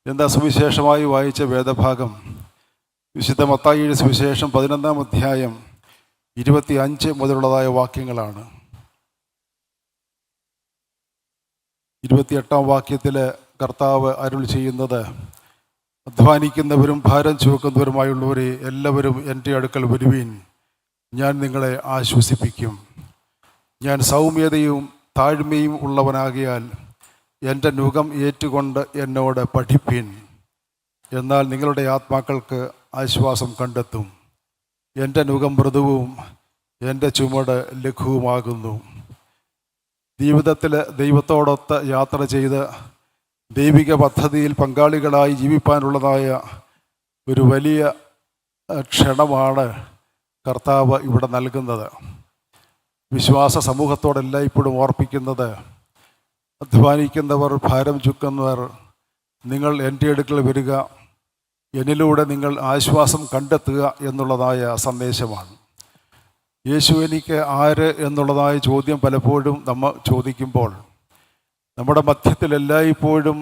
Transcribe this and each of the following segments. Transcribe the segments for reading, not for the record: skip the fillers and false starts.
എന്താ സുവിശേഷമായി വായിച്ച വേദഭാഗം വിശുദ്ധ മത്തായിയുടെ സുവിശേഷം 11-ാം അധ്യായം 25 മുതലുള്ളതായ വാക്യങ്ങളാണ്. 28-ാം വാക്യത്തിൽ കർത്താവ് അരുൾ ചെയ്യുന്നത്, അധ്വാനിക്കുന്നവരും ഭാരം ചുമക്കുന്നവരുമായുള്ളവരെ എല്ലാവരും എൻ്റെ അടുക്കൽ വരുവീൻ, ഞാൻ നിങ്ങളെ ആശ്വസിപ്പിക്കും. ഞാൻ സൗമ്യതയും താഴ്മയും ഉള്ളവനാകിയാൽ എൻ്റെ നുകം ഏറ്റുകൊണ്ട് എന്നോട് പഠിപ്പിൻ, എന്നാൽ നിങ്ങളുടെ ആത്മാക്കൾക്ക് ആശ്വാസം കണ്ടെത്തും. എൻ്റെ നുകം മൃദുവും എൻ്റെ ചുമട് ലഘുവുമാകുന്നു. ജീവിതത്തിൽ ദൈവത്തോടൊത്ത് യാത്ര ചെയ്ത് ദൈവിക പദ്ധതിയിൽ പങ്കാളികളായി ജീവിപ്പാനുള്ളതായ ഒരു വലിയ ക്ഷണമാണ് കർത്താവ് ഇവിടെ നൽകുന്നത്. വിശ്വാസ സമൂഹത്തോടെല്ലാം ഇപ്പോഴും ഓർപ്പിക്കുന്നത്, അധ്വാനിക്കുന്നവർ ഭാരം ചുക്കുന്നവർ നിങ്ങൾ എൻ്റെ അടുക്കൽ വരിക, എന്നിലൂടെ നിങ്ങൾ ആശ്വാസം കണ്ടെത്തുക എന്നുള്ളതായ സന്ദേശമാണ്. യേശു എനിക്ക് ആര് എന്നുള്ളതായ ചോദ്യം പലപ്പോഴും നമ്മൾ ചോദിക്കുമ്പോൾ നമ്മുടെ മധ്യത്തിൽ എല്ലായ്പ്പോഴും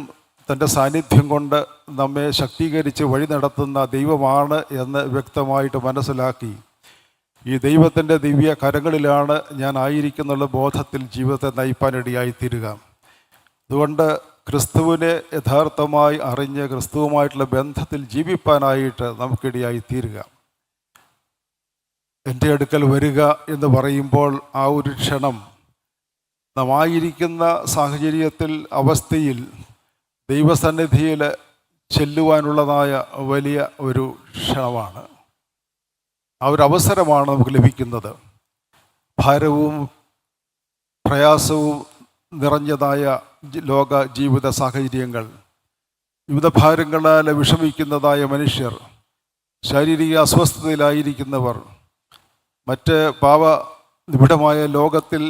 തൻ്റെ സാന്നിധ്യം കൊണ്ട് നമ്മെ ശക്തീകരിച്ച് വഴി നടത്തുന്ന ദൈവമാണ് എന്ന് വ്യക്തമായിട്ട് മനസ്സിലാക്കി ഈ ദൈവത്തിൻ്റെ ദിവ്യ കരങ്ങളിലാണ് ഞാൻ ആയിരിക്കുന്നുള്ള ബോധത്തിൽ ജീവിതത്തെ നയിപ്പാനിടയായിത്തീരുക. അതുകൊണ്ട് ക്രിസ്തുവിനെ യഥാർത്ഥമായി അറിഞ്ഞ് ക്രിസ്തുവുമായിട്ടുള്ള ബന്ധത്തിൽ ജീവിപ്പാനായിട്ട് നമുക്കിടയായിത്തീരുക. എൻ്റെ അടുക്കൽ വരിക എന്ന് പറയുമ്പോൾ ആ ഒരു ക്ഷണം നാം ആയിരിക്കുന്ന സാഹചര്യത്തിൽ അവസ്ഥയിൽ ദൈവസന്നിധിയിൽ ചെല്ലുവാനുള്ളതായ വലിയ ഒരു ക്ഷണമാണ്. ആ ഒരു അവസരമാണ് നമുക്ക് ലഭിക്കുന്നത്. ഭാരവും പ്രയാസവും നിറഞ്ഞതായ ലോക ജീവിത സാഹചര്യങ്ങൾ, വിവിധ ഭാരങ്ങളാൽ വിഷമിക്കുന്നതായ മനുഷ്യർ, ശാരീരിക അസ്വസ്ഥതയിലായിരിക്കുന്നവർ, മറ്റ് പാപനിബിഡമായ ലോകത്തിൽ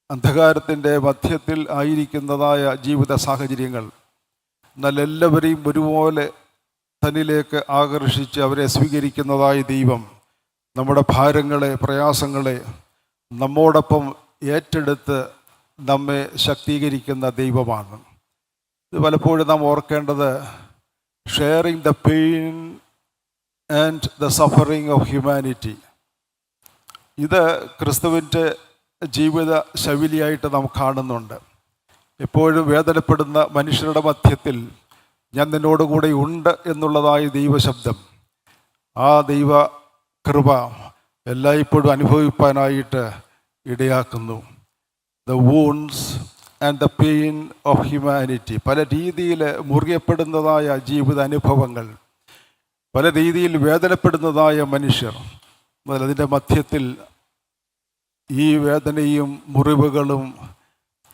അന്ധകാരത്തിൻ്റെ മധ്യത്തിൽ ആയിരിക്കുന്നതായ ജീവിത സാഹചര്യങ്ങൾ, എന്നാൽ എല്ലാവരെയും ഒരുപോലെ തന്നിലേക്ക് ആകർഷിച്ച് അവരെ സ്വീകരിക്കുന്നതായ ദൈവം നമ്മുടെ ഭാരങ്ങളെ പ്രയാസങ്ങളെ നമ്മോടൊപ്പം ഏറ്റെടുത്ത് നമ്മെ ശക്തീകരിക്കുന്ന ദൈവമാണ്. ഇത് പലപ്പോഴും നാം ഓർക്കേണ്ടത്, sharing the pain and the suffering of humanity. ഇത് ക്രിസ്തുവിൻ്റെ ജീവിത ശൈലിയായിട്ട് നാം കാണുന്നുണ്ട്. എപ്പോഴും വേദനപ്പെടുന്ന മനുഷ്യരുടെ മധ്യത്തിൽ ഞാൻ നിന്നോടുകൂടെ ഉണ്ട് എന്നുള്ളതായ ദൈവശബ്ദം, ആ ദൈവ കൃപ എല്ലായ്പ്പോഴും അനുഭവിപ്പാനായിട്ട് ഇടയാക്കുന്നു. The wounds and the pain of humanity. പല രീതിയിൽ മുറിയപ്പെടുന്നതായ ജീവിത അനുഭവങ്ങൾ, പല രീതിയിൽ വേദനപ്പെടുന്നതായ മനുഷ്യർ, അതിൻ്റെ മധ്യത്തിൽ ഈ വേദനയും മുറിവുകളും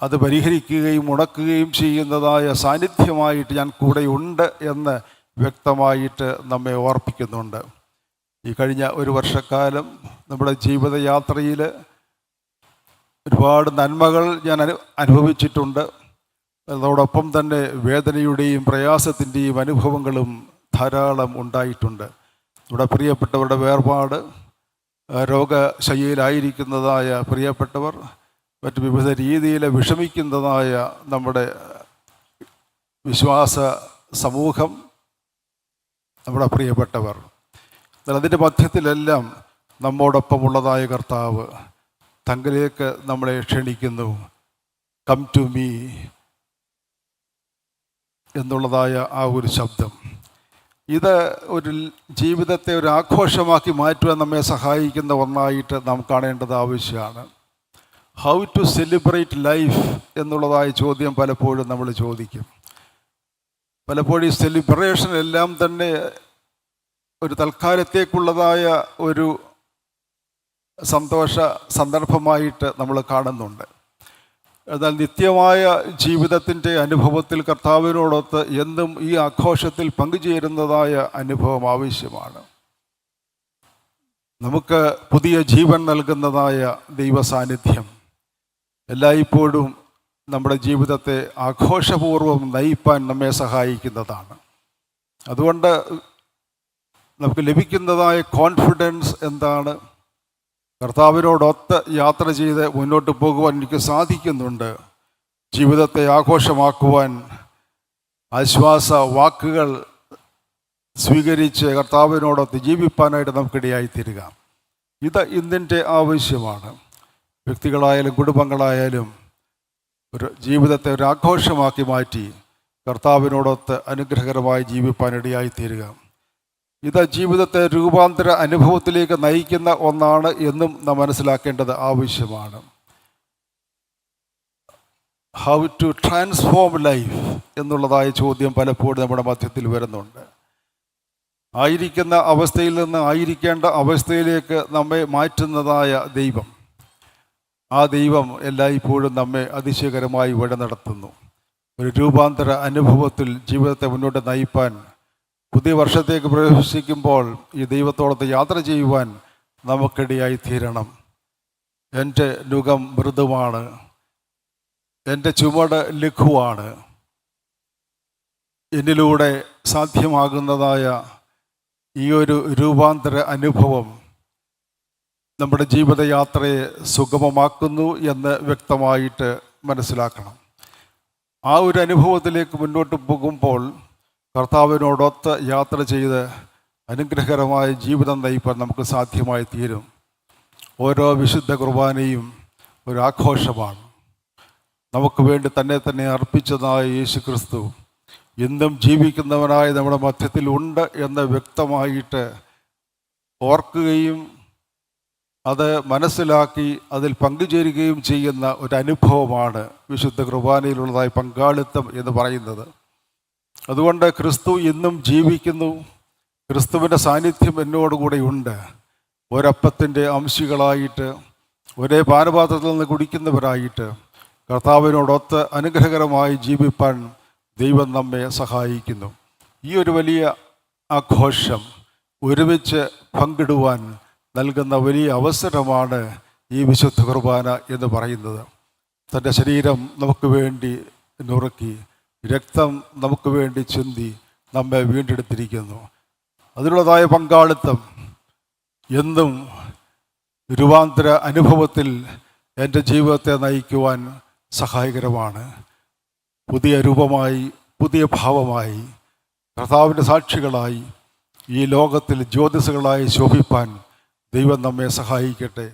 അത് പരിഹരിക്കുകയും ഉണക്കുകയും ചെയ്യുന്നതായ സാന്നിധ്യമായിട്ട് ഞാൻ കൂടെയുണ്ട് എന്ന് വ്യക്തമായിട്ട് നമ്മെ ഓർപ്പിക്കുന്നുണ്ട്. ഈ കഴിഞ്ഞ ഒരു വർഷക്കാലം നമ്മുടെ ജീവിതയാത്രയിൽ ഒരുപാട് നന്മകൾ ഞാൻ അനുഭവിച്ചിട്ടുണ്ട്. അതോടൊപ്പം തന്നെ വേദനയുടെയും പ്രയാസത്തിൻ്റെയും അനുഭവങ്ങളും ധാരാളം ഉണ്ടായിട്ടുണ്ട്. നമ്മുടെ പ്രിയപ്പെട്ടവരുടെ വേർപാട്, രോഗശയ്യയിലായിരിക്കുന്നതായ പ്രിയപ്പെട്ടവർ, മറ്റ് വിവിധ രീതിയിൽ വിഷമിക്കുന്നതായ നമ്മുടെ വിശ്വാസ സമൂഹം, നമ്മുടെ പ്രിയപ്പെട്ടവർ, എന്നാൽ അതിൻ്റെ മധ്യത്തിലെല്ലാം നമ്മോടൊപ്പമുള്ളതായ കർത്താവ് തങ്കിലേക്ക് നമ്മളെ ക്ഷണിക്കുന്നു. കം ടു മീ എന്നുള്ളതായ ആ ഒരു ശബ്ദം, ഇത് ഒരു ജീവിതത്തെ ഒരു ആഘോഷമാക്കി മാറ്റുവാൻ നമ്മെ സഹായിക്കുന്ന ഒന്നായിട്ട് നാം കാണേണ്ടത് ആവശ്യമാണ്. ഹൗ ടു സെലിബ്രേറ്റ് ലൈഫ് എന്നുള്ളതായ ചോദ്യം പലപ്പോഴും നമ്മൾ ചോദിക്കും. പലപ്പോഴും ഈ സെലിബ്രേഷൻ എല്ലാം തന്നെ ഒരു തൽക്കാലത്തേക്കുള്ളതായ ഒരു സന്തോഷ സന്ദർഭമായിട്ട് നമ്മൾ കാണുന്നുണ്ട്. എന്നാൽ നിത്യമായ ജീവിതത്തിൻ്റെ അനുഭവത്തിൽ കർത്താവിനോടൊത്ത് എന്നും ഈ ആഘോഷത്തിൽ പങ്കുചേരുന്നതായ അനുഭവം ആവശ്യമാണ്. നമുക്ക് പുതിയ ജീവൻ നൽകുന്നതായ ദൈവ സാന്നിധ്യം എല്ലായ്പ്പോഴും നമ്മുടെ ജീവിതത്തെ ആഘോഷപൂർവ്വം നയിപ്പാൻ നമ്മെ സഹായിക്കുന്നതാണ്. അതുകൊണ്ട് നമുക്ക് ലഭിക്കുന്നതായ കോൺഫിഡൻസ് എന്താണ്? കർത്താവിനോടൊത്ത് യാത്ര ചെയ്ത് മുന്നോട്ട് പോകുവാൻ എനിക്ക് സാധിക്കുന്നുണ്ട്. ജീവിതത്തെ ആഘോഷമാക്കുവാൻ ആശ്വാസ വാക്കുകൾ സ്വീകരിച്ച് കർത്താവിനോടൊത്ത് ജീവിപ്പാനായിട്ട് നമുക്കിടയായിത്തീരുക. ഇത് ഇന്നിൻ്റെ ആവശ്യമാണ്. വ്യക്തികളായാലും കുടുംബങ്ങളായാലും ഒരു ജീവിതത്തെ ഒരു ആഘോഷമാക്കി മാറ്റി കർത്താവിനോടൊത്ത് അനുഗ്രഹകരമായി ജീവിപ്പാനിടയായിത്തീരുക. ഇത് ജീവിതത്തെ രൂപാന്തര അനുഭവത്തിലേക്ക് നയിക്കുന്ന ഒന്നാണ് എന്നും നാം മനസ്സിലാക്കേണ്ടത് ആവശ്യമാണ്. ഹൗ ടു ട്രാൻസ്ഫോം ലൈഫ് എന്നുള്ളതായ ചോദ്യം പലപ്പോഴും നമ്മുടെ മധ്യത്തിൽ വരുന്നുണ്ട്. ആയിരിക്കുന്ന അവസ്ഥയിൽ നിന്ന് ആയിരിക്കേണ്ട അവസ്ഥയിലേക്ക് നമ്മെ മാറ്റുന്നതായ ദൈവം, ആ ദൈവം എല്ലായ്പ്പോഴും നമ്മെ അതിശയകരമായി വഴി നടത്തുന്നു. ഒരു രൂപാന്തര അനുഭവത്തിൽ ജീവിതത്തെ മുന്നോട്ട് നയിപ്പാൻ, പുതിയ വർഷത്തേക്ക് പ്രവേശിക്കുമ്പോൾ ഈ ദൈവത്തോടൊത്ത് യാത്ര ചെയ്യുവാൻ നമുക്കിടയായി തീരണം. എൻ്റെ നുകം മൃദുവാണ്, എൻ്റെ ചുമട് ലഘുവാണ്. എന്നിലൂടെ സാധ്യമാകുന്നതായ ഈ ഒരു രൂപാന്തര അനുഭവം നമ്മുടെ ജീവിതയാത്രയെ സുഗമമാക്കുന്നു എന്ന് വ്യക്തമായിട്ട് മനസ്സിലാക്കണം. ആ ഒരു അനുഭവത്തിലേക്ക് മുന്നോട്ട് പോകുമ്പോൾ കർത്താവിനോടൊത്ത് യാത്ര ചെയ്ത് അനുഗ്രഹകരമായ ജീവിതം നയിപ്പാൻ നമുക്ക് സാധ്യമായി തീരും. ഓരോ വിശുദ്ധ കുർബാനയും ഒരു ആഘോഷമാണ്. നമുക്ക് വേണ്ടി തന്നെ അർപ്പിച്ചതായ യേശു ക്രിസ്തു ഇന്നും ജീവിക്കുന്നവനായി നമ്മുടെ മധ്യത്തിൽ ഉണ്ട് എന്ന് വ്യക്തമായിട്ട് ഓർക്കുകയും അത് മനസ്സിലാക്കി അതിൽ പങ്കുചേരുകയും ചെയ്യുന്ന ഒരു അനുഭവമാണ് വിശുദ്ധ കുർബാനയിലുള്ളതായ പങ്കാളിത്തം എന്ന് പറയുന്നത്. അതുകൊണ്ട് ക്രിസ്തു ഇന്നും ജീവിക്കുന്നു, ക്രിസ്തുവിൻ്റെ സാന്നിധ്യം എന്നോടുകൂടെ ഉണ്ട്. ഒരപ്പത്തിൻ്റെ അംശികളായിട്ട്, ഒരേ പാനപാത്രത്തിൽ നിന്ന് കുടിക്കുന്നവരായിട്ട് കർത്താവിനോടൊത്ത് അനുഗ്രഹകരമായി ജീവിപ്പാൻ ദൈവം നമ്മെ സഹായിക്കുന്നു. ഈ ഒരു വലിയ ആഘോഷം ഒരുമിച്ച് പങ്കിടുവാൻ നൽകുന്ന വലിയ അവസരമാണ് ഈ വിശുദ്ധ കുർബാന എന്ന് പറയുന്നത്. തൻ്റെ ശരീരം നമുക്ക് വേണ്ടി നുറുക്കി, രക്തം നമുക്ക് വേണ്ടി ചിന്തി നമ്മെ വീണ്ടെടുത്തിരിക്കുന്നു. അതിനുള്ളതായ പങ്കാളിത്തം എന്നും രൂപാന്തര അനുഭവത്തിൽ എൻ്റെ ജീവിതത്തെ നയിക്കുവാൻ സഹായകരമാണ്. പുതിയ രൂപമായി, പുതിയ ഭാവമായി, കർത്താവിൻ്റെ സാക്ഷികളായി ഈ ലോകത്തിൽ ജ്യോതിസുകളായി ശോഭിപ്പാൻ ദൈവം നമ്മെ സഹായിക്കട്ടെ.